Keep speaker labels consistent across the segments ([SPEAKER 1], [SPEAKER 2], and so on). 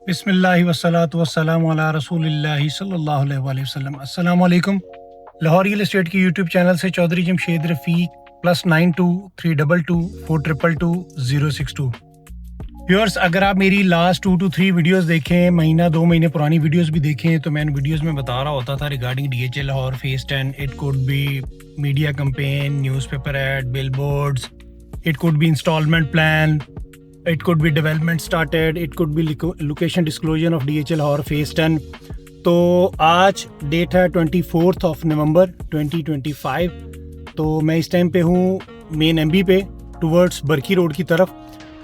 [SPEAKER 1] बिस्मिल्लाहि वस्सलातु वस्सलामु अला रसूलिल्लाहि सल्लल्लाहु अलैहि वसल्लम। अस्सलामु अलैकुम। लाहौर रियल एस्टेट के यूट्यूब चैनल से चौधरी जमशेद रफ़ीक +92 322 422 062। व्यूअर्स, अगर आप मेरी लास्ट 2 to 3 वीडियोस देखें, महीना 2 महीने पुरानी वीडियोस भी देखें, तो मैं इन वीडियोस में बता रहा होता था regarding DHA Lahore phase 10। It could be media campaign, newspaper ad, billboards, it could be installment plan, it could be development started, it could be location disclosure of DHA Lahore phase 10। तो आज डेट है 24 नवंबर 2025। तो मैं इस टाइम पे हूँ main MB पे towards बरकी road की तरफ।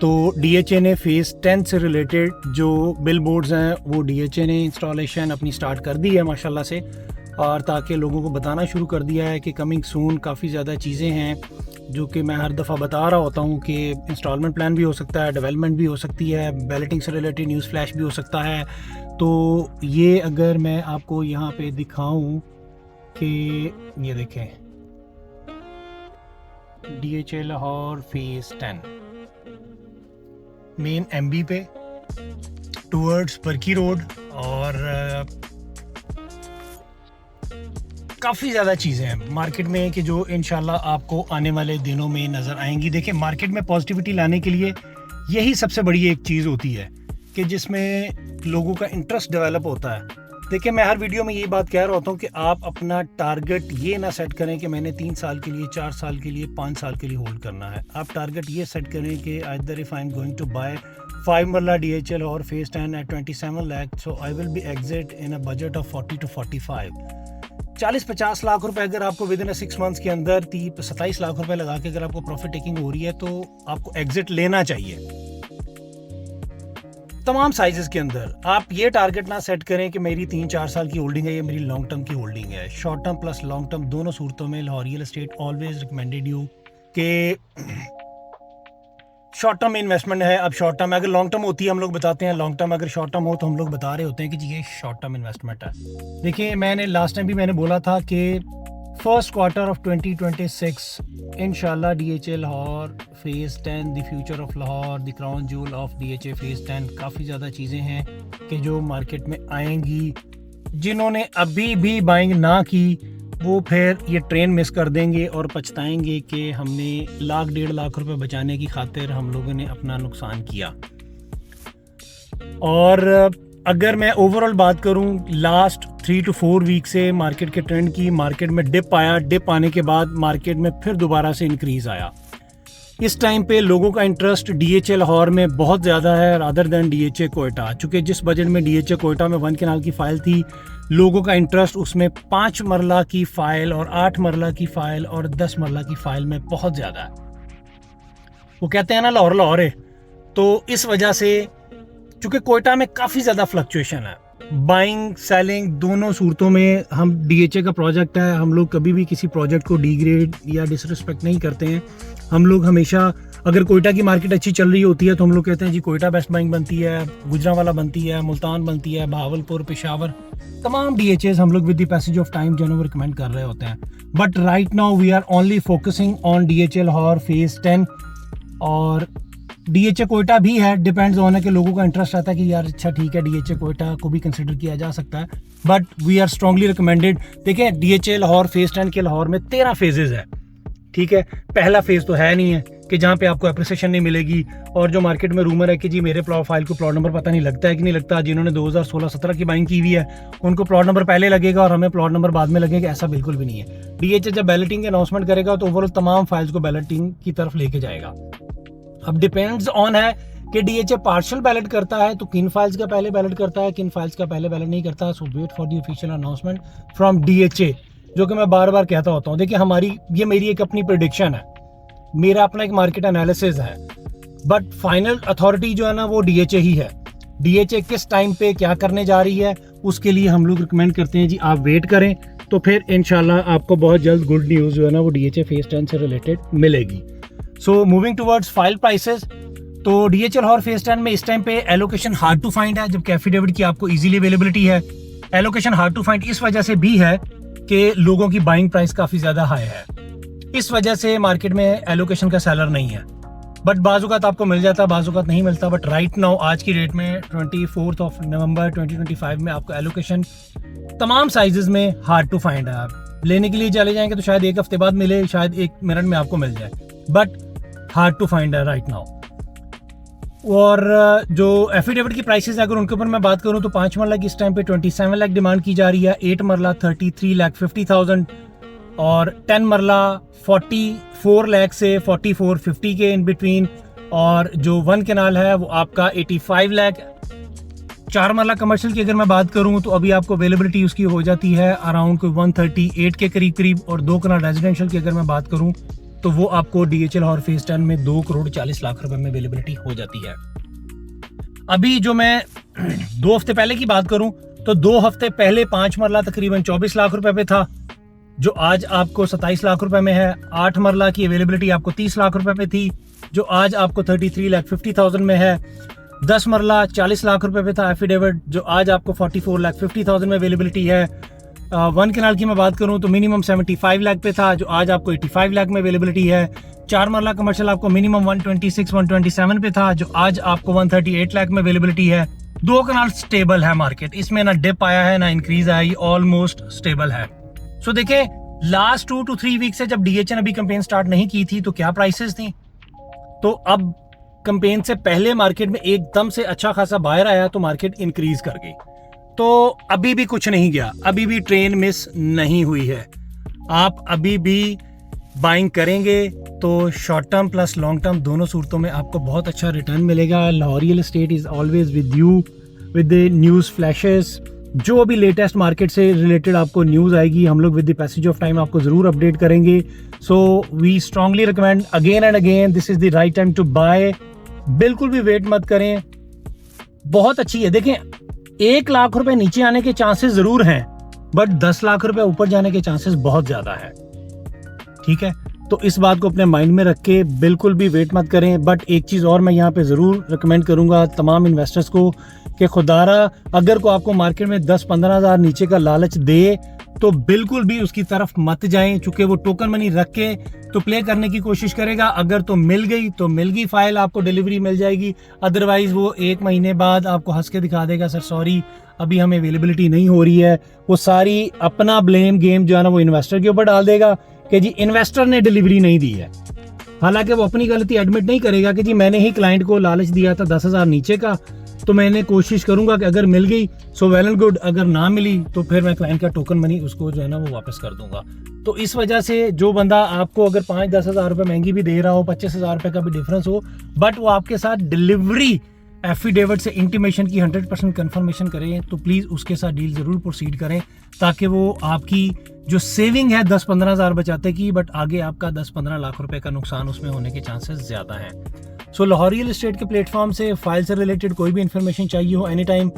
[SPEAKER 1] तो DHA ने फेज़ 10 से रिलेटेड जो बिल बोर्ड्स हैं वो DHA ने इंस्टॉलेशन अपनी स्टार्ट कर दी है माशाल्लाह से, और ताकि लोगों को बताना शुरू कर दिया है कि कमिंग सून काफ़ी ज़्यादा चीज़ें हैं जो कि मैं हर दफ़ा बता रहा होता हूँ कि इंस्टॉलमेंट प्लान भी हो सकता है, डेवलपमेंट भी हो सकती है, बैलेटिंग से रिलेटेड न्यूज़ फ्लैश भी हो सकता है। तो ये अगर मैं आपको यहाँ पे दिखाऊं कि ये देखें DHA Lahore phase 10 main MB पे टूवर्ड्स बरकी रोड, और काफ़ी ज़्यादा चीज़ें हैं मार्केट में कि जो इंशाल्लाह आपको आने वाले दिनों में नज़र आएंगी। देखिए, मार्केट में पॉजिटिविटी लाने के लिए यही सबसे बड़ी एक चीज़ होती है कि जिसमें लोगों का इंटरेस्ट डेवलप होता है। देखिए, मैं हर वीडियो में यही बात कह रहा होता हूँ कि आप अपना टारगेट ये ना सेट करें कि मैंने 3 साल के लिए, 4 साल के लिए, 5 साल के लिए होल्ड करना है। आप टारगेट ये सेट करें कि either if I am going to buy 5 marla DHA Lahore phase 10 at 27 lakh, so I will be exit in a budget of 40 to 45। 40-50 lakh रुपए अगर आपको विद इन 6 मंथ्स के अंदर 27 लाख रुपए लगा के अगर आपको प्रॉफिट टेकिंग हो रही है, तो आपको एग्जिट लेना चाहिए तमाम साइजेस के अंदर। आप ये टारगेट ना सेट करें कि मेरी 3-4 साल की होल्डिंग है, ये मेरी लॉन्ग टर्म की होल्डिंग है। Short term plus long term दोनों सूरतों में Lahore real estate always recommended you कि शॉर्ट टर्म इन्वेस्टमेंट है। अब शॉर्ट टर्म अगर लॉन्ग टर्म होती है हम लोग बताते हैं, लॉन्ग टर्म अगर शॉर्ट टर्म हो तो हम लोग बता रहे होते हैं कि जी ये शॉर्ट टर्म इन्वेस्टमेंट है। देखिए, मैंने लास्ट टाइम भी मैंने बोला था कि फर्स्ट क्वार्टर ऑफ 2026 इंशाल्लाह DHA Lahore phase 10, the future of Lahore, the crown joule of DHA phase 10, काफ़ी ज़्यादा चीज़ें हैं कि जो मार्केट में आएंगी। जिन्होंने अभी भी बाइंग ना की वो फिर ये ट्रेन मिस कर देंगे और पछताएंगे कि हमने 1.5 लाख रुपए बचाने की खातिर हम लोगों ने अपना नुकसान किया। और अगर मैं ओवरऑल बात करूं लास्ट 3 to 4 वीक से मार्केट के ट्रेंड की, मार्केट में डिप आया, डिप आने के बाद मार्केट में फिर दोबारा से इंक्रीज़ आया। इस टाइम पे लोगों का इंटरेस्ट DHA लाहौर में बहुत ज़्यादा है रादर दैन DHA कोयटा। चूँकि जिस बजट में DHA कोयटा में 1 कनाल की फ़ाइल थी, लोगों का इंटरेस्ट उसमें 5 मरला की फ़ाइल और 8 मरला की फ़ाइल और 10 मरला की फ़ाइल में बहुत ज़्यादा है। वो कहते हैं ना लाहौर लाहौर है। तो इस वजह से चूँकि कोयटा में काफ़ी ज़्यादा फ्लक्चुएशन है, बाइंग सेलिंग दोनों सूरतों में। हम DHA का प्रोजेक्ट है, हम लोग कभी भी किसी प्रोजेक्ट को डिग्रेड या डिसरिस्पेक्ट नहीं करते हैं। हम लोग हमेशा अगर कोयटा की मार्केट अच्छी चल रही होती है तो हम लोग कहते हैं जी कोयटा बेस्ट बाइंग बनती है, गुजरांवाला बनती है, मुल्तान बनती है, बहावलपुर, पेशावर, तमाम DHAs हम लोग with the passage of time जो है वो रिकमेंड कर रहे होते हैं। But right now we are only focusing on DHA Lahore phase 10। और DHA कोयटा भी है, डिपेंड्स ऑन है कि लोगों का इंटरेस्ट आता है कि यार अच्छा ठीक है DHA कोयटा को भी कंसिडर किया जा सकता है, but we are strongly recommended. देखिए, DHA लाहौर फेज़ 10 के लाहौर में 13 फेजेस है, ठीक है। पहला फेज़ तो है नहीं है कि जहाँ पे आपको अप्रिसिएशन नहीं मिलेगी, और जो मार्केट में रूमर है कि जी मेरे फाइल को प्लॉट नंबर पता नहीं लगता है कि नहीं लगता। जिन्होंने 2016-17 की बाइंग की हुई है उनको प्लॉट नंबर पहले लगेगा और हमें प्लॉट नंबर बाद में लगेगा, ऐसा बिल्कुल भी नहीं है। DHA जब बैलेटिंग की अनाउंसमेंट करेगा तो ओवरऑल तमाम फाइल्स को बैलेटिंग की तरफ लेके जाएगा। अब डिपेंड्स ऑन है कि DHA पार्शियल बैलेट करता है तो किन फाइल्स का पहले बैलेट करता है, किन फाइल्स का पहले बैलेट नहीं करता। So wait for the official announcement from DHA, जो कि मैं बार बार कहता होता हूँ। देखिए, ये मेरी एक अपनी प्रेडिक्शन है, मेरा अपना एक मार्केट एनालिसिस है, बट फाइनल अथॉरिटी जो है ना वो DHA ही है। DHA किस टाइम पे क्या करने जा रही है उसके लिए हम लोग रिकमेंड करते हैं जी आप वेट करें, तो फिर इंशाल्लाह आपको बहुत जल्द गुड न्यूज़ जो है ना वो DHA फेज़ 10 से रिलेटेड मिलेगी। So moving towards file prices, तो DHA लाहौर फेज़ 10 में इस टाइम पे एलोकेशन हार्ड टू फाइंड है, जबकि एफिडेविट की आपको इजीली अवेलेबिलिटी है। एलोकेशन हार्ड टू फाइंड इस वजह से भी है कि लोगों की बाइंग प्राइस काफ़ी ज़्यादा हाई है, इस वजह से मार्केट में एलोकेशन का सेलर नहीं है। बट बाजुकात आपको मिल जाता है, बाजुकात नहीं मिलता। बट राइट नाउ आज की डेट में 24 नवंबर 2025 में आपको एलोकेशन तमाम साइजेस में हार्ड टू फाइंड है। आप लेने के लिए चले जाएंगे तो शायद एक हफ्ते बाद मिले, शायद 1 मिनट में आपको मिल जाए, बट हार्ड टू फाइंड है राइट नाउ। और जो एफिडेविट की प्राइसेस है अगर उनके ऊपर मैं बात करूं तो 5 मरला की इस टाइम पे 27 लाख डिमांड की जा रही है, 8 मरला 33,50,000 और 10 मरला 44 लाख से 4450 के इन बिटवीन, और जो 1 कैनाल है वो आपका 85 लाख। 4 मरला कमर्शियल की अगर मैं बात करूं तो अभी आपको अवेलेबिलिटी उसकी हो जाती है अराउंड 138 के करीब, और 2 कैनाल रेजिडेंशियल की अगर मैं बात करूं तो वो आपको DHL और फेज 10 में 2,40,00,000 रुपए में अवेलेबिलिटी हो जाती है। अभी जो मैं 2 हफ्ते पहले की बात करूं तो 2 हफ्ते पहले 5 मरला तकरीबन 24 लाख रुपए पे था, जो आज आपको 27 लाख रुपए में है। 8 मरला की अवेलेबिलिटी आपको 30 लाख रुपए पे थी, जो आज आपको 33,50,000 में है। 10 मरला 40 लाख रुपए पे था एफिडेविट, जो आज आपको 44,50,000 में अवेलेबिलिटी है। 1 कैनाल की मैं बात करूं तो मिनिमम 75 लाख पे था, जो आज आपको 85 लाख में अवेलेबिलिटी है। 4 मरला कमर्शियल आपको मिनिमम 126-127 पे था, जो आज आपको 138 लाख में अवेलेबिलिटी है। 2 कैनाल स्टेबल है मार्केट, इसमें ना डिप आया है ना इंक्रीज आई, ऑलमोस्ट स्टेबल है। सो देखें लास्ट 2 to 3 वीक से जब DHL ने अभी कैंपेन स्टार्ट नहीं की थी तो क्या प्राइसेस थी, तो अब कैंपेन से पहले मार्केट में एकदम से अच्छा खासा बायर आया तो मार्केट इंक्रीज कर गई। तो अभी भी कुछ नहीं गया, अभी भी ट्रेन मिस नहीं हुई है। आप अभी भी बाइंग करेंगे तो short term plus long term दोनों सूरतों में आपको बहुत अच्छा रिटर्न मिलेगा। Lahore real estate is always with you with the news flashes. जो भी लेटेस्ट मार्केट से रिलेटेड आपको न्यूज़ आएगी हम लोग with the passage of time आपको ज़रूर अपडेट करेंगे। So we strongly recommend again and again, this is the right time to buy. बिल्कुल भी वेट मत करें, बहुत अच्छी है। देखें 1 लाख रुपए नीचे आने के चांसेस जरूर हैं, बट 10 लाख रुपए ऊपर जाने के चांसेस बहुत ज्यादा है। ठीक है, तो इस बात को अपने माइंड में रख के बिल्कुल भी वेट मत करें। बट एक चीज और मैं यहाँ पे जरूर रिकमेंड करूंगा तमाम इन्वेस्टर्स को कि खुदारा अगर को आपको मार्केट में 10-15 हज़ार नीचे का लालच दे तो बिल्कुल भी उसकी तरफ मत जाएं, चूंकि वो टोकन मनी रख के तो प्ले करने की कोशिश करेगा। अगर तो मिल गई फाइल, आपको डिलीवरी मिल जाएगी, अदरवाइज वो 1 महीने बाद आपको हंस के दिखा देगा सर सॉरी अभी हमें अवेलेबिलिटी नहीं हो रही है। वो सारी अपना ब्लेम गेम जो है ना वो इन्वेस्टर के ऊपर डाल देगा कि जी इन्वेस्टर ने डिलीवरी नहीं दी है। हालांकि वो अपनी गलती एडमिट नहीं करेगा कि जी मैंने ही क्लाइंट को लालच दिया था 10,000 नीचे का, तो मैंने कोशिश करूंगा कि अगर मिल गई सो वेल एंड गुड, अगर ना मिली तो फिर मैं क्लाइंट का टोकन मनी उसको जो है ना वो वापस कर दूंगा। तो इस वजह से जो बंदा आपको अगर 5-10 हज़ार रुपये महंगी भी दे रहा हो, 25 हज़ार रुपये का भी डिफरेंस हो, बट वो आपके साथ डिलीवरी एफिडेविट से इंटीमेशन की 100% कंफर्मेशन करें, तो प्लीज़ उसके साथ डील ज़रूर प्रोसीड करें, ताकि वो आपकी जो सेविंग है 10-15 हज़ार बचाते की, बट आगे आपका 10-15 लाख रुपए का नुकसान उसमें होने के चांसेस ज़्यादा हैं। सो लाहौर रियल एस्टेट के प्लेटफॉर्म से फाइल से रिलेटेड कोई भी इन्फॉर्मेशन चाहिए हो एनी टाइम,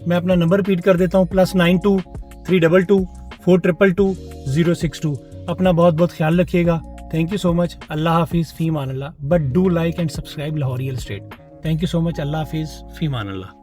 [SPEAKER 1] मैं अपना नंबर रिपीट कर देता हूँ, +92 322 422 062। अपना बहुत बहुत ख्याल रखिएगा। Thank you so much. अल्लाह हाफिज़, फ़ी मान अल्लाह। But do like and subscribe Lahore real estate. Thank you so much. अल्लाह हाफिज़, फ़ी मान अल्लाह।